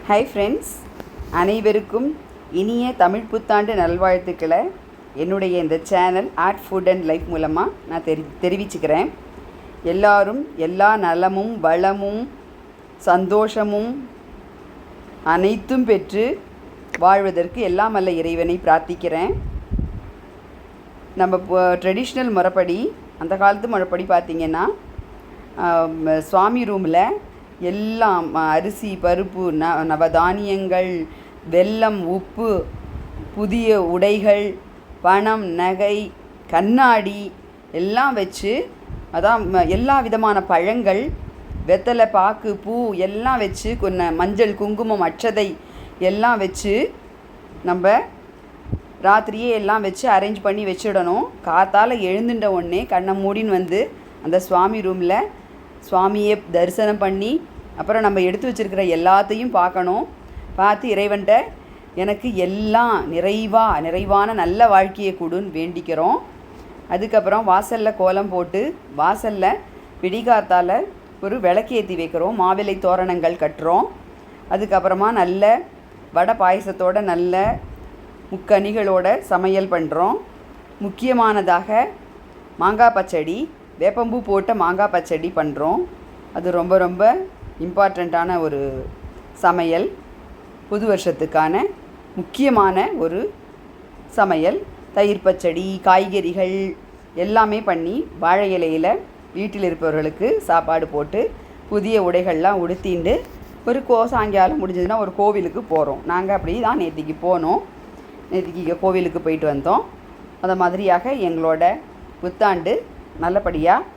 Hi friends, அனைவருக்கும் இனிய தமிழ் புத்தாண்டு நல்வாழ்த்துக்களை என்னுடைய இந்த channel art food and life மூலமாக நான் தெரிவிச்சுக்கிறேன். எல்லாரும் எல்லா நலமும் வளமும் சந்தோஷமும் அனைத்தும் பெற்று வாழ்வதற்கு எல்லாம் வல்ல இறைவனை பிரார்த்திக்கிறேன். நம்ம ட்ரெடிஷ்னல் முறைப்படி, அந்த காலத்து முறைப்படி பார்த்திங்கன்னா சுவாமி ரூமில் எல்லாம் அரிசி பருப்பு நவதானியங்கள், வெல்லம், உப்பு, புதிய உடைகள், பணம், நகை, கண்ணாடி எல்லாம் வச்சு, அதான் எல்லா விதமான பழங்கள், வெத்தலை, பாக்கு, பூ எல்லாம் வச்சு, மஞ்சள், குங்குமம், அட்சதை எல்லாம் வச்சு நம்ம ராத்திரியே எல்லாம் வச்சு அரேஞ்ச் பண்ணி வச்சிடணும். காத்தால் எழுந்துட்ட உடனே கண்ணை மூடின்னு வந்து அந்த சுவாமி ரூமில் சுவாமியை தரிசனம் பண்ணி, அப்புறம் நம்ம எடுத்து வச்சுருக்கிற எல்லாத்தையும் பார்க்கணும். பார்த்து இறைவன்கிட்ட எனக்கு எல்லாம் நிறைவான நல்ல வாழ்க்கையை கொடுன்னு வேண்டிக்கிறோம். அதுக்கப்புறம் வாசலில் கோலம் போட்டு, வாசலில் விடிகாத்தால் ஒரு விளக்கேற்றி வைக்கிறோம், மாவிலை தோரணங்கள் கட்டுறோம். அதுக்கப்புறமா நல்ல வடை பாயசத்தோட நல்ல முக்கனிகளோட சமையல் பண்ணுறோம். முக்கியமானதாக மாங்காய் பச்சடி, வேப்பம்பூ போட்ட மாங்காய் பச்சடி பண்ணுறோம். அது ரொம்ப ரொம்ப இம்பார்ட்டண்ட்டான ஒரு சமையல், புது வருஷத்துக்கான முக்கியமான ஒரு சமையல். தயிர் பச்சடி, காய்கறிகள் எல்லாமே பண்ணி வாழை இலையில் வீட்டில் இருப்பவர்களுக்கு சாப்பாடு போட்டு புதிய உடைகள்லாம் உடுத்திண்டு ஒரு சாயங்காலம் முடிஞ்சதுன்னா ஒரு கோவிலுக்கு போகிறோம். நாங்கள் அப்படி தான் நேற்றுக்கு போனோம். நேற்றுக்கு கோவிலுக்கு போயிட்டு வந்தோம். அந்த மாதிரியாக எங்களோட புத்தாண்டு நல்லபடியாக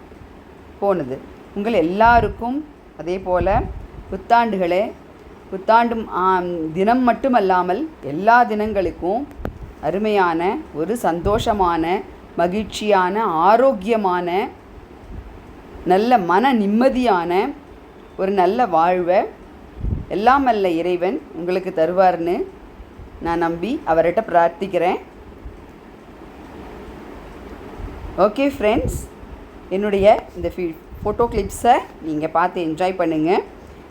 போனது. உங்கள் எல்லாருக்கும் அதே போல் புத்தாண்டு தினம் மட்டுமல்லாமல் எல்லா தினங்களுக்கும் அருமையான ஒரு சந்தோஷமான, மகிழ்ச்சியான, ஆரோக்கியமான, நல்ல மன நிம்மதியான ஒரு நல்ல வாழ்வை எல்லாம் வல்ல இறைவன் உங்களுக்கு தருவார்னு நான் நம்பி அவர்கிட்ட பிரார்த்திக்கிறேன். ஓகே ஃப்ரெண்ட்ஸ், என்னுடைய இந்த ஃபோட்டோ கிளிப்ஸை நீங்கள் பார்த்து என்ஜாய் பண்ணுங்கள்.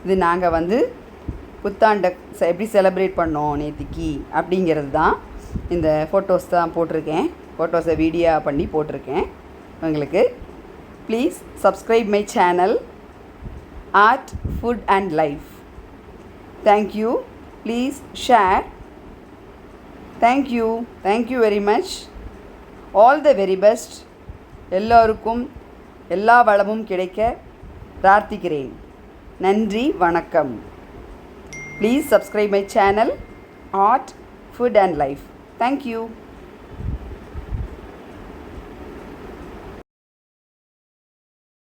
இது நாங்கள் புத்தாண்டை எப்படி செலிப்ரேட் பண்ணோம் நேற்றுக்கு அப்படிங்கிறது தான். இந்த ஃபோட்டோஸ் தான் போட்டிருக்கேன். ஃபோட்டோஸை வீடியோ பண்ணி போட்டிருக்கேன் உங்களுக்கு. Please subscribe my channel art food and life. Thank you. Please share. Thank you very much. All the very best. எல்லோருக்கும் எல்லா வளமும் கிடைக்க பிரார்த்திக்கிறேன். நன்றி, வணக்கம். Please subscribe my channel art food and life. Thank you.